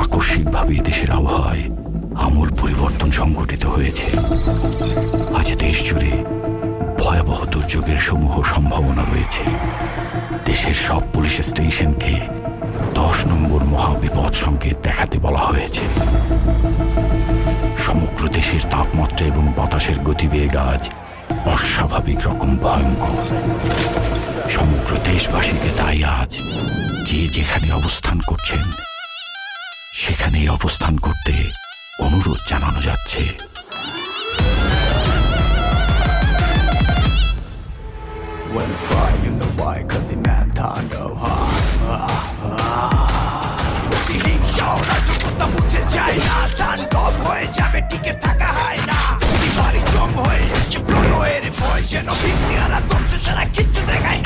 আকস্মিকভাবে দেশের আবহাওয়ায় আমূল পরিবর্তন সংঘটিত হয়েছে। আজ দেশ জুড়ে ভয়াবহ দুর্যোগের সমূহ সম্ভাবনা রয়েছে। দেশের সব পুলিশ স্টেশনকে 10 নম্বর মহাবিপদ সংকেত দেখাতে বলা হয়েছে। সমগ্র দেশের তাপমাত্রা এবং বাতাসের গতিবেগ আজ অস্বাভাবিক রকম ভয়ঙ্কর। সমগ্র দেশবাসীকে তাই আজ যে যেখানে অবস্থান করছেন সেখানেই অবস্থান করতে অনুরোধ জানানো যাচ্ছে। When I cry, you know why, cause the man can't go শহরা জীবনটা মুছে যায় না, ধান কম হয়ে যাবে, টিকে থাকা হয় না। বাড়ি জম হয়ে যাচ্ছে প্রলয়ের ভয়, যেন বিজ্ঞানা ধ্বংস ছাড়া কিচ্ছু দেখায় না।